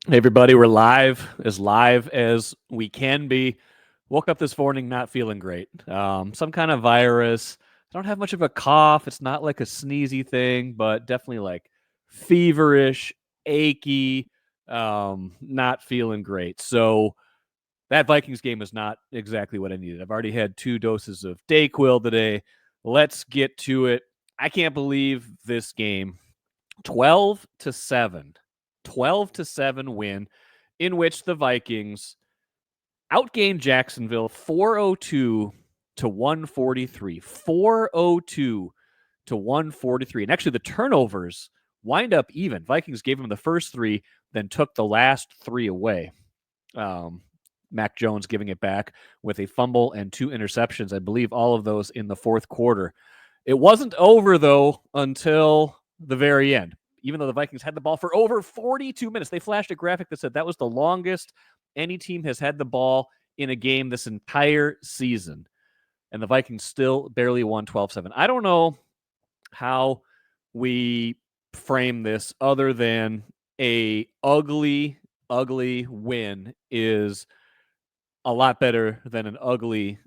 Hey everybody, we're live as we can be. Woke up this morning not feeling great. Some kind of virus. I don't have much of a cough. It's not like a sneezy thing, but definitely like feverish, achy, not feeling great. So that Vikings game is not exactly what I needed. I've already had 2 doses of Dayquil today. Let's get to it. I can't believe this game. 12-7. 12-7 win in which the Vikings outgained Jacksonville 402 to 143. 402 to 143. And actually the turnovers wind up even. Vikings gave them the first 3, then took the last 3 away. Mac Jones giving it back with a fumble and 2 interceptions. I believe all of those in the fourth quarter. It wasn't over, though, until the very end. Even though the Vikings had the ball for over 42 minutes, they flashed a graphic that said that was the longest any team has had the ball in a game this entire season. And the Vikings still barely won 12-7. I don't know how we frame this other than a ugly win is a lot better than an ugly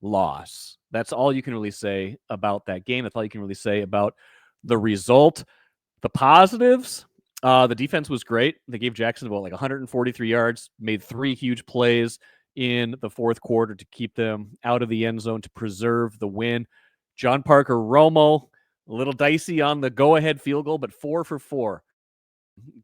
loss. That's all you can really say about that game. That's all you can really say about the result. The positives, the defense was great. They gave Jacksonville like 143 yards, made 3 huge plays in the fourth quarter to keep them out of the end zone to preserve the win. John Parker Romo, a little dicey on the go-ahead field goal, but 4 for 4.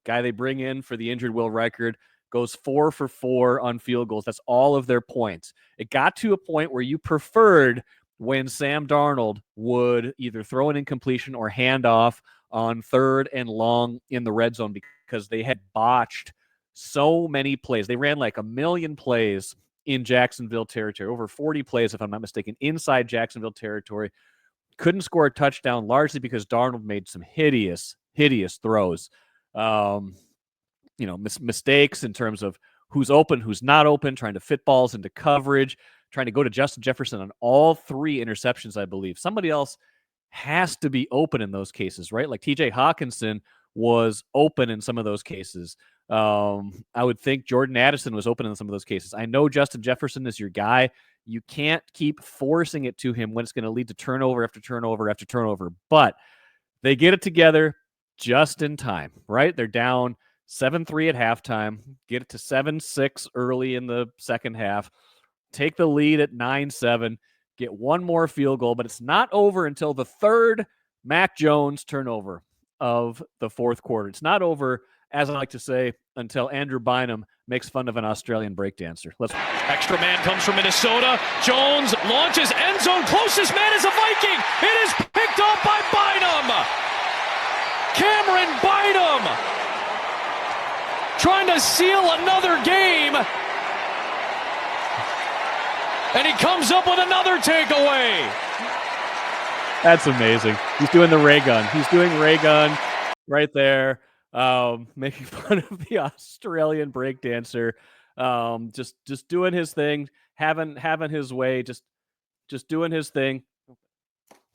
Guy they bring in for the injured Will Reichard goes 4 for 4 on field goals. That's all of their points. It got to a point where you preferred when Sam Darnold would either throw an incompletion or hand off on 3rd and long in the red zone because they had botched so many plays. They ran like a million plays in Jacksonville territory, over 40 plays, if I'm not mistaken, inside Jacksonville territory. Couldn't score a touchdown largely because Darnold made some hideous throws. Mistakes in terms of who's open, who's not open, trying to fit balls into coverage, trying to go to Justin Jefferson on all 3 interceptions, I believe. Somebody else has to be open in those cases, right? Like TJ Hawkinson was open in some of those cases. I would think Jordan Addison was open in some of those cases. I know Justin Jefferson is your guy. You can't keep forcing it to him when it's going to lead to turnover after turnover after turnover, but they get it together just in time, right? They're down 7-3 at halftime, get it to 7-6 early in the second half, take the lead at 9-7, get one more field goal, but it's not over until the 3rd Mac Jones turnover of the fourth quarter. It's not over, as I like to say, until Andrew Bynum makes fun of an Australian breakdancer. Extra man comes from Minnesota. Jones launches end zone. Closest man is a Viking. It is picked up by Bynum. Cameron Bynum trying to seal another game. And he comes up with another takeaway. That's amazing. He's doing the ray gun. He's doing ray gun right there, making fun of the Australian breakdancer. Just doing his thing, having his way, just doing his thing,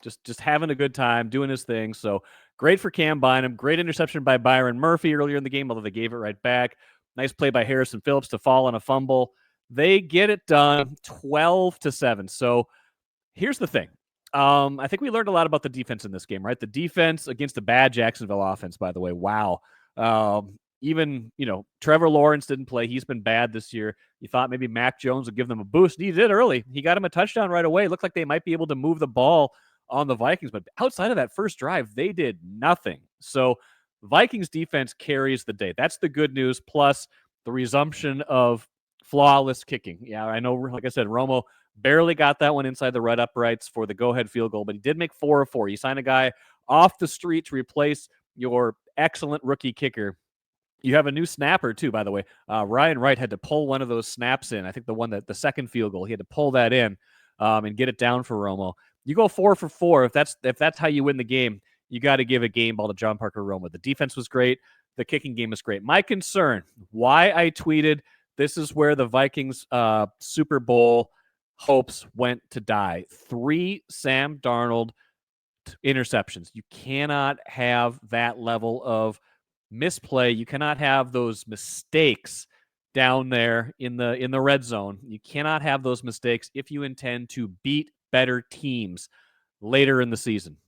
just having a good time, doing his thing. So great for Cam Bynum. Great interception by Byron Murphy earlier in the game, although they gave it right back. Nice play by Harrison Phillips to fall on a fumble. They get it done 12-7. So here's the thing. I think we learned a lot about the defense in this game, right? The defense against the bad Jacksonville offense, by the way. Wow. Even, Trevor Lawrence didn't play. He's been bad this year. You thought maybe Mac Jones would give them a boost. He did early. He got him a touchdown right away. It looked like they might be able to move the ball on the Vikings, but outside of that first drive, they did nothing. So Vikings defense carries the day. That's the good news, plus the resumption of flawless kicking. Yeah, I know, like I said, Romo barely got that one inside the red uprights for the go-ahead field goal, but he did make 4 of 4. You sign a guy off the street to replace your excellent rookie kicker. You have a new snapper, too, by the way. Ryan Wright had to pull one of those snaps in. I think the second field goal, he had to pull that in and get it down for Romo. You go 4 for 4. If that's how you win the game, you got to give a game ball to John Parker Romo. The defense was great. The kicking game was great. My concern, why I tweeted, this is where the Vikings Super Bowl hopes went to die. 3 Sam Darnold interceptions. You cannot have that level of misplay. You cannot have those mistakes down there in the red zone. You cannot have those mistakes if you intend to beat better teams later in the season.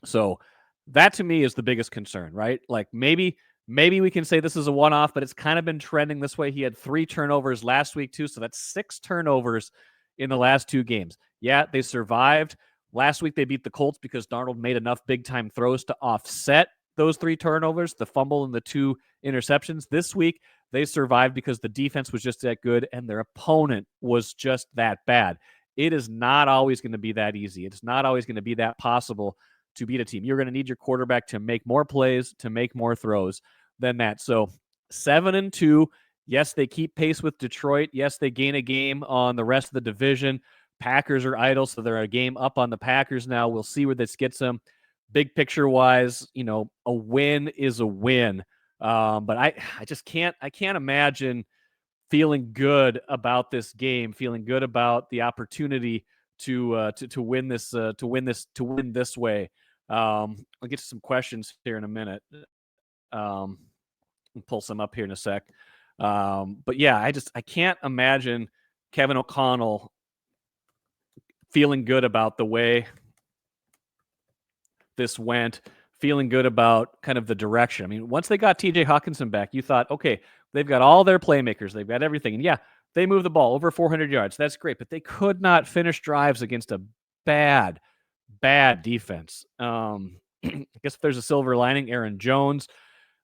So that to me is the biggest concern, right? Like maybe we can say this is a one-off, but it's kind of been trending this way. He had 3 turnovers last week too, so that's 6 turnovers in the last 2 games. Yeah, they survived. Last week they beat the Colts because Darnold made enough big-time throws to offset those 3 turnovers, the fumble and the 2 interceptions. This week they survived because the defense was just that good and their opponent was just that bad. It is not always going to be that easy. It's not always going to be that possible to beat a team. You're going to need your quarterback to make more plays, to make more throws than that. So 7-2. Yes, they keep pace with Detroit. Yes, they gain a game on the rest of the division. Packers are idle, so they're a game up on the Packers now. We'll see where this gets them. Big picture wise, a win is a win. But I just can't imagine feeling good about this game, feeling good about the opportunity to win this way. I'll get to some questions here in a minute. I'll pull some up here in a sec. But yeah, I can't imagine Kevin O'Connell feeling good about the way this went, feeling good about kind of the direction. I mean, once they got TJ Hawkinson back, you thought, okay, they've got all their playmakers, they've got everything. And yeah, they moved the ball over 400 yards. That's great, but they could not finish drives against a bad defense. I guess if there's a silver lining, Aaron Jones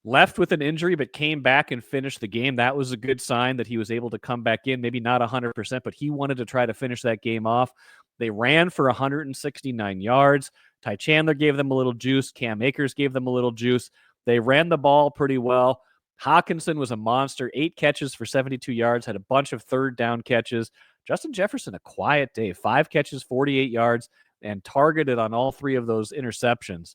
left with an injury, but came back and finished the game. That was a good sign that he was able to come back in, maybe not 100%, but he wanted to try to finish that game off. They ran for 169 yards. Ty Chandler gave them a little juice. Cam Akers gave them a little juice. They ran the ball pretty well. Hawkinson was a monster, 8 catches for 72 yards, had a bunch of third down catches. Justin Jefferson, a quiet day, 5 catches, 48 yards, and targeted on all 3 of those interceptions.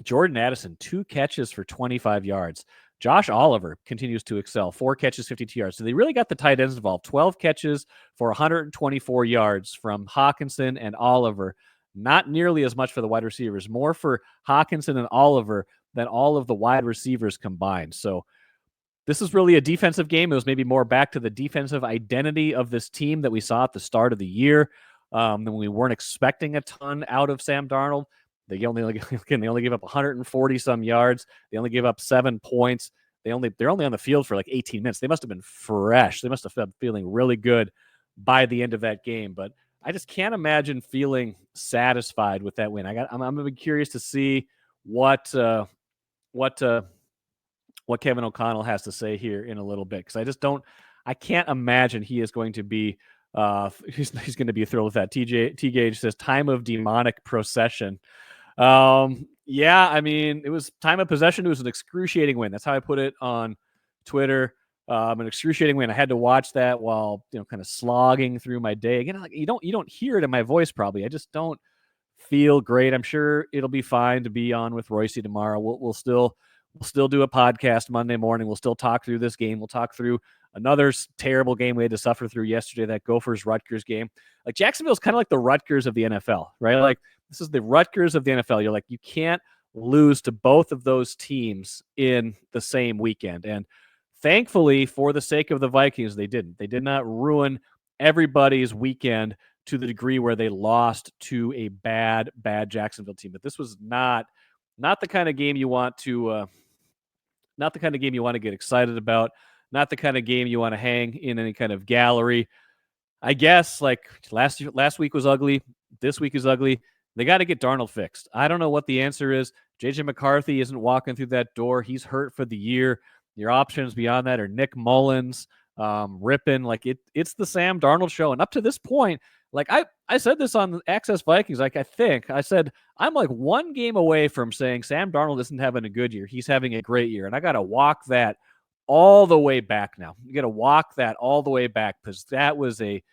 Jordan Addison, 2 catches for 25 yards. Josh Oliver continues to excel, 4 catches, 52 yards. So they really got the tight ends involved. 12 catches for 124 yards from Hawkinson and Oliver. Not nearly as much for the wide receivers, more for Hawkinson and Oliver than all of the wide receivers combined. So this is really a defensive game. It was maybe more back to the defensive identity of this team that we saw at the start of the year. Then we weren't expecting a ton out of Sam Darnold. They only gave up 140 some yards. They only gave up 7 points. They're only on the field for like 18 minutes. They must have been fresh. They must have been feeling really good by the end of that game. But I just can't imagine feeling satisfied with that win. I'm gonna be curious to see what Kevin O'Connell has to say here in a little bit, because I can't imagine he is going to be he's going to be thrilled with that. T Gage says time of demonic procession. Yeah, I mean, it was time of possession. It was an excruciating win. That's how I put it on Twitter. An excruciating win. I had to watch that while kind of slogging through my day. Again, like you don't hear it in my voice probably. I just don't feel great. I'm sure it'll be fine to be on with Royce tomorrow. We'll still do a podcast Monday morning. We'll still talk through this game. We'll talk through another terrible game we had to suffer through yesterday, that Gophers-Rutgers game. Like Jacksonville's kind of like the Rutgers of the NFL, right? Like this is the Rutgers of the NFL. You're like, you can't lose to both of those teams in the same weekend. And thankfully, for the sake of the Vikings, they didn't. They did not ruin everybody's weekend to the degree where they lost to a bad Jacksonville team. But this was not the kind of game you want to get excited about. Not the kind of game you want to hang in any kind of gallery. I guess like last week was ugly. This week is ugly. They got to get Darnold fixed. I don't know what the answer is. JJ McCarthy isn't walking through that door. He's hurt for the year. Your options beyond that are Nick Mullins, Rippin. Like it's the Sam Darnold show. And up to this point, like I said this on Access Vikings, like I said, I'm like one game away from saying Sam Darnold isn't having a good year. He's having a great year. And I got to walk that all the way back now. You got to walk that all the way back because that was a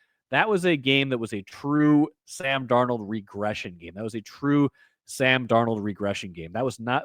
game that was a true Sam Darnold regression game. That was a true Sam Darnold regression game.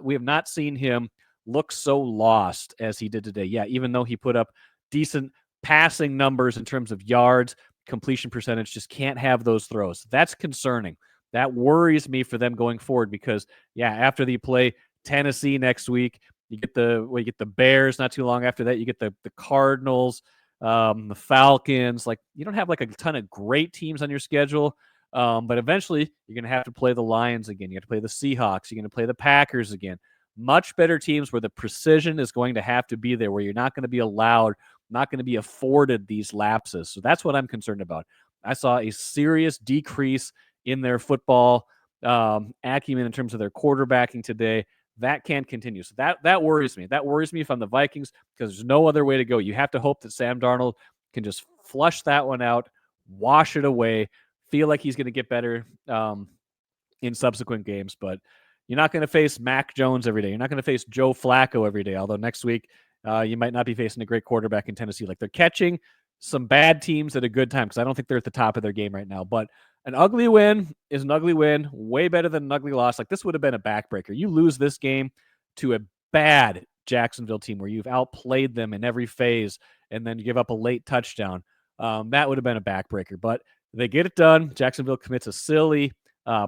We have not seen him look so lost as he did today. Yeah, even though he put up decent passing numbers in terms of yards, completion percentage, just can't have those throws. That's concerning. That worries me for them going forward because, yeah, after you play Tennessee next week. You get the Bears not too long after that. You get the Cardinals, the Falcons. Like, you don't have like a ton of great teams on your schedule, but eventually you're going to have to play the Lions again. You have to play the Seahawks. You're going to play the Packers again. Much better teams where the precision is going to have to be there, where you're not going to be allowed, not going to be afforded these lapses. So that's what I'm concerned about. I saw a serious decrease in their football acumen in terms of their quarterbacking today. That can't continue. So that worries me. That worries me if I'm the Vikings, because there's no other way to go. You have to hope that Sam Darnold can just flush that one out, wash it away, feel like he's going to get better in subsequent games. But you're not going to face Mac Jones every day. You're not going to face Joe Flacco every day, although next week you might not be facing a great quarterback in Tennessee. Like, they're catching some bad teams at a good time, because I don't think they're at the top of their game right now. But an ugly win is an ugly win, way better than an ugly loss. Like, this would have been a backbreaker. You lose this game to a bad Jacksonville team where you've outplayed them in every phase, and then you give up a late touchdown. That would have been a backbreaker. But they get it done. Jacksonville commits a silly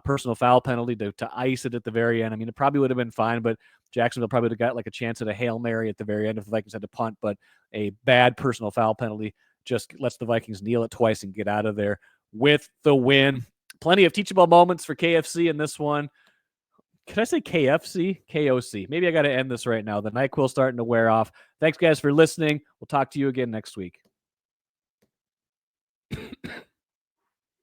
personal foul penalty to ice it at the very end. I mean, it probably would have been fine, but Jacksonville probably would have got like a chance at a Hail Mary at the very end if the Vikings had to punt. But a bad personal foul penalty just lets the Vikings kneel it twice and get out of there with the win. Plenty of teachable moments for KFC in this one. Can I say KFC? KOC. Maybe I got to end this right now. The NyQuil's starting to wear off. Thanks, guys, for listening. We'll talk to you again next week.